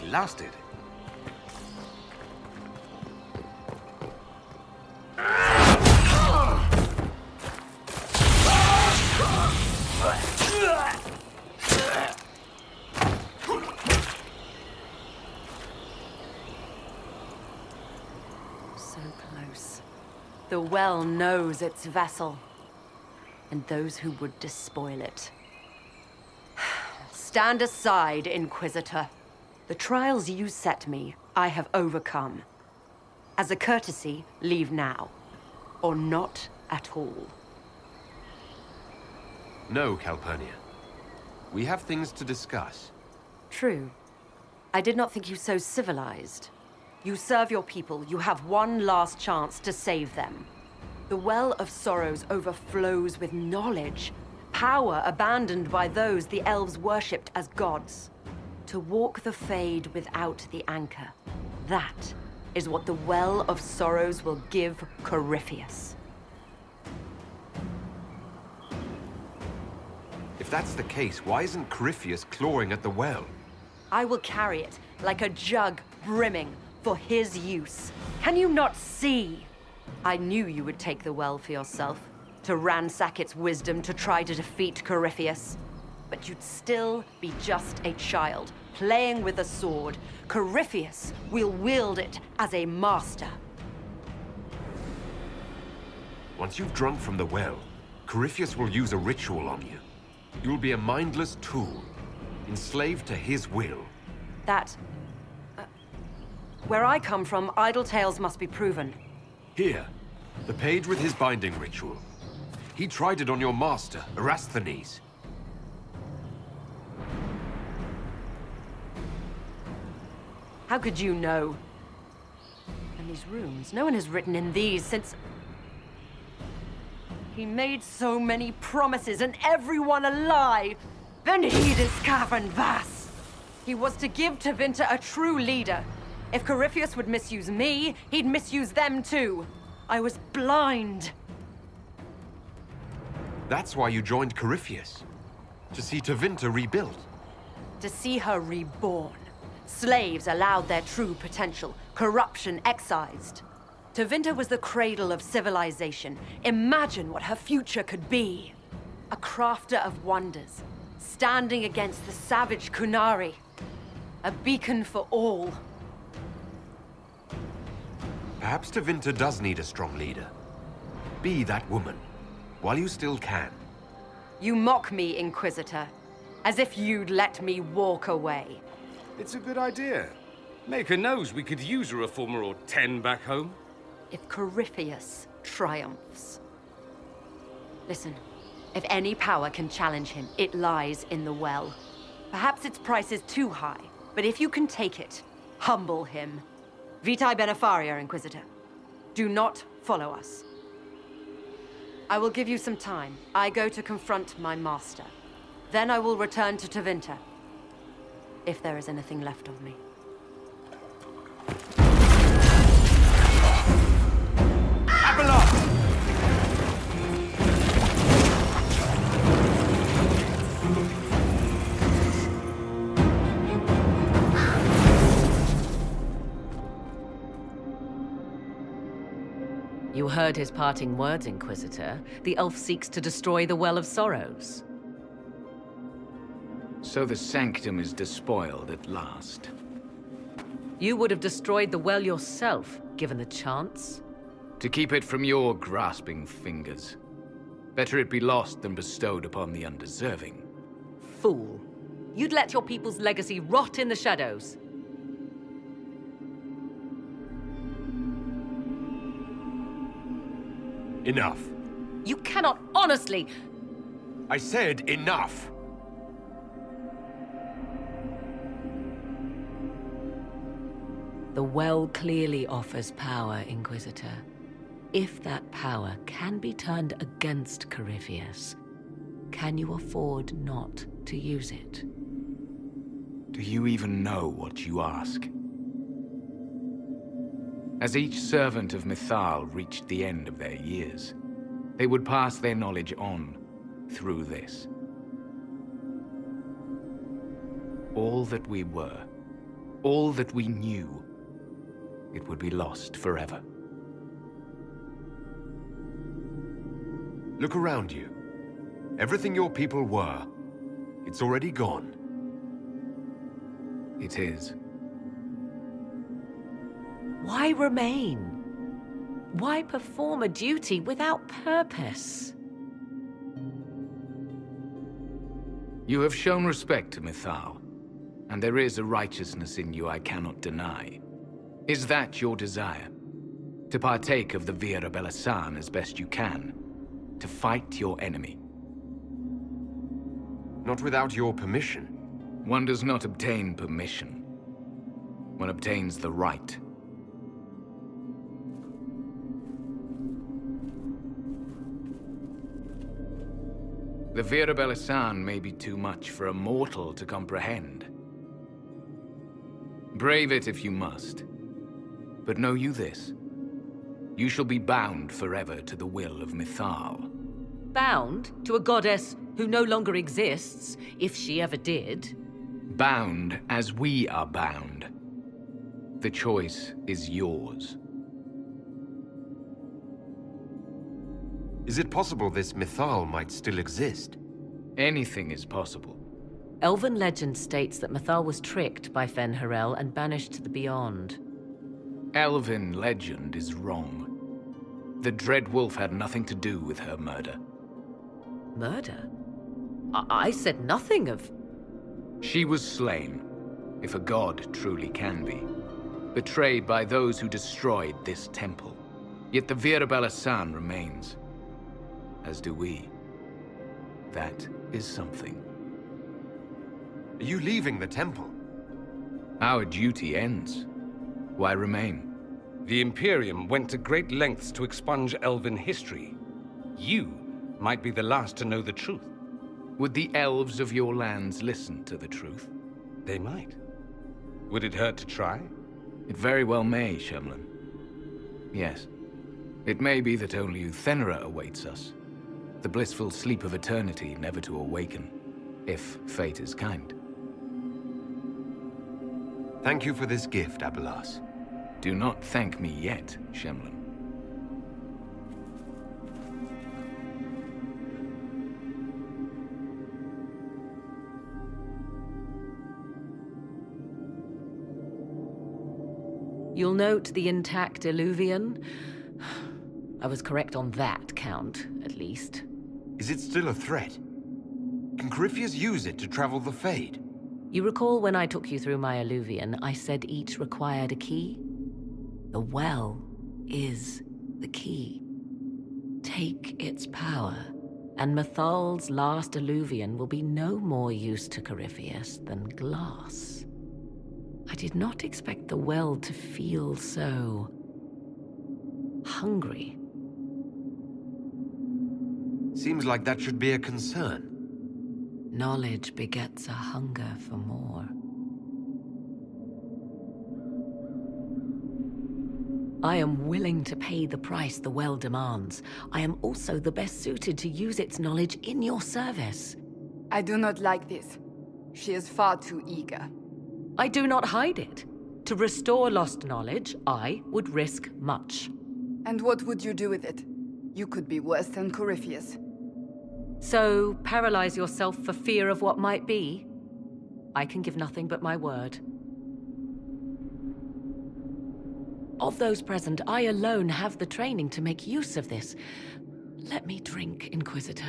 lasted. So close. The well knows its vessel, and those who would despoil it. Stand aside, Inquisitor. The trials you set me, I have overcome. As a courtesy, leave now. Or not at all. No, Calpurnia. We have things to discuss. True. I did not think you so civilized. You serve your people. You have one last chance to save them. The Well of Sorrows overflows with knowledge. Power abandoned by those the elves worshipped as gods. To walk the Fade without the anchor. That is what the Well of Sorrows will give Corypheus. If that's the case, why isn't Corypheus clawing at the well? I will carry it like a jug brimming for his use. Can you not see? I knew you would take the well for yourself, to ransack its wisdom to try to defeat Corypheus. But you'd still be just a child, playing with a sword. Corypheus will wield it as a master. Once you've drunk from the well, Corypheus will use a ritual on you. You'll be a mindless tool, enslaved to his will. Where I come from, idle tales must be proven. Here, the page with his binding ritual. He tried it on your master, Erasthenes. How could you know? And these runes, no one has written in these since... He made so many promises, and everyone a lie. Then he this cavern vast. He was to give Tevinter a true leader. If Corypheus would misuse me, he'd misuse them too. I was blind. That's why you joined Corypheus. To see Tevinter rebuilt. To see her reborn. Slaves allowed their true potential, corruption excised. Tevinter was the cradle of civilization. Imagine what her future could be. A crafter of wonders, standing against the savage Qunari. A beacon for all. Perhaps Tevinter does need a strong leader. Be that woman, while you still can. You mock me, Inquisitor, as if you'd let me walk away. It's a good idea. Maker knows we could use a reformer or 10 back home. If Corypheus triumphs. Listen, if any power can challenge him, it lies in the well. Perhaps its price is too high, but if you can take it, humble him. Vitae Benefaria, Inquisitor. Do not follow us. I will give you some time. I go to confront my master. Then I will return to Tevinter. If there is anything left of me. You heard his parting words, Inquisitor. The elf seeks to destroy the Well of Sorrows. So the Sanctum is despoiled at last. You would have destroyed the well yourself, given the chance. To keep it from your grasping fingers. Better it be lost than bestowed upon the undeserving. Fool. You'd let your people's legacy rot in the shadows. Enough. You cannot honestly... I said enough! The well clearly offers power, Inquisitor. If that power can be turned against Corypheus, can you afford not to use it? Do you even know what you ask? As each servant of Mythal reached the end of their years, they would pass their knowledge on through this. All that we were all that we knew, it would be lost forever. Look around you. Everything your people were, it's already gone. It is. Why remain? Why perform a duty without purpose? You have shown respect to Mythal, and there is a righteousness in you I cannot deny. Is that your desire? To partake of the Vira Belasan as best you can? To fight your enemy? Not without your permission. One does not obtain permission. One obtains the right. The Vira Belasan may be too much for a mortal to comprehend. Brave it if you must. But know you this. You shall be bound forever to the will of Mythal. Bound to a goddess who no longer exists, if she ever did. Bound as we are bound. The choice is yours. Is it possible this Mythal might still exist? Anything is possible. Elven legend states that Mythal was tricked by Fen-Harel and banished to the Beyond. Elven legend is wrong. The Dreadwolf had nothing to do with her murder. Murder? I said nothing of... She was slain, if a god truly can be. Betrayed by those who destroyed this temple. Yet the Vira Belasan remains. As do we. That is something. Are you leaving the temple? Our duty ends. Why remain? The Imperium went to great lengths to expunge Elven history. You might be the last to know the truth. Would the elves of your lands listen to the truth? They might. Would it hurt to try? It very well may, Shemlin. Yes. It may be that only Uthenera awaits us. The blissful sleep of eternity never to awaken, if fate is kind. Thank you for this gift, Abelas. Do not thank me yet, Shemlin. You'll note the intact Illuvian. I was correct on that count, at least. Is it still a threat? Can Corypheus use it to travel the Fade? You recall when I took you through my Illuvian, I said each required a key? The well is the key. Take its power, and Mythal's last Illuvian will be no more use to Corypheus than glass. I did not expect the well to feel so... hungry. Seems like that should be a concern. Knowledge begets a hunger for more. I am willing to pay the price the well demands. I am also the best suited to use its knowledge in your service. I do not like this. She is far too eager. I do not hide it. To restore lost knowledge, I would risk much. And what would you do with it? You could be worse than Corypheus. So, paralyze yourself for fear of what might be? I can give nothing but my word. Of those present, I alone have the training to make use of this. Let me drink, Inquisitor.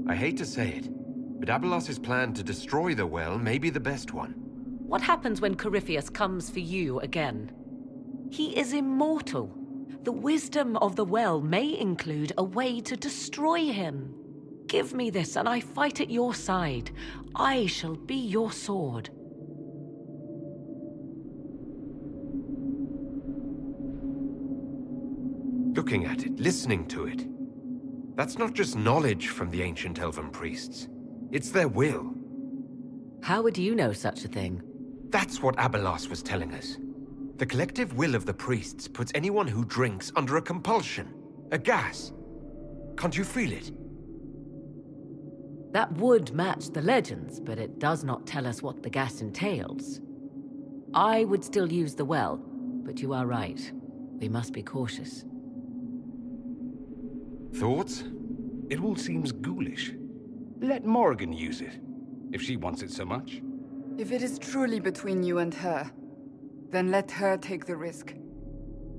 I hate to say it, but Abelas's plan to destroy the well may be the best one. What happens when Corypheus comes for you again? He is immortal. The wisdom of the well may include a way to destroy him. Give me this, and I fight at your side. I shall be your sword. Looking at it, listening to it. That's not just knowledge from the ancient Elven priests. It's their will. How would you know such a thing? That's what Abelas was telling us. The collective will of the priests puts anyone who drinks under a compulsion, a gas. Can't you feel it? That would match the legends, but it does not tell us what the gas entails. I would still use the well, but you are right. We must be cautious. Thoughts? It all seems ghoulish. Let Morrigan use it, if she wants it so much. If it is truly between you and her, then let her take the risk.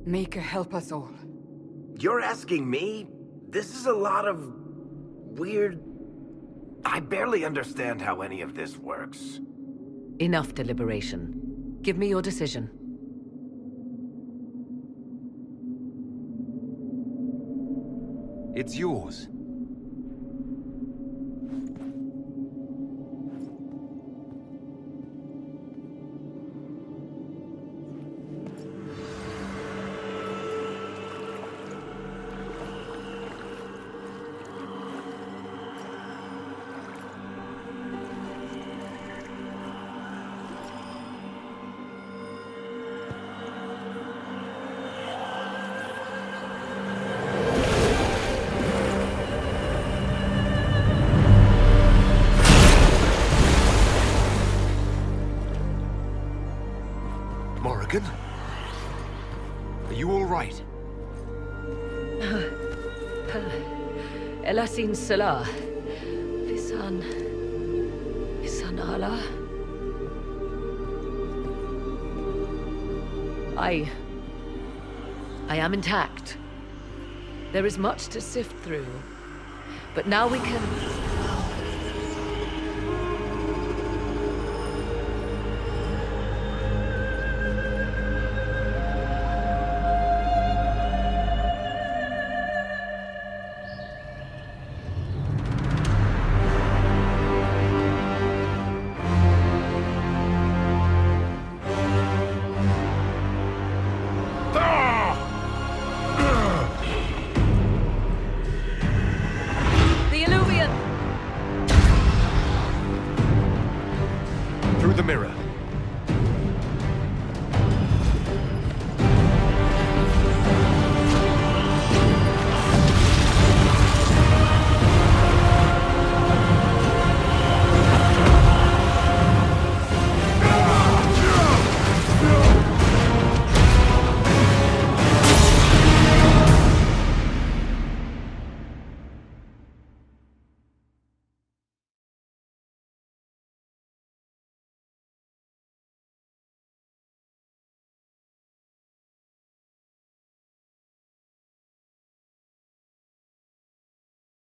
Make her help us all. You're asking me? This is a lot of... weird... I barely understand how any of this works. Enough deliberation. Give me your decision. It's yours. Morrigan? Are you all right? Elasin Salah. Visan Allah. I am intact. There is much to sift through. But now we can...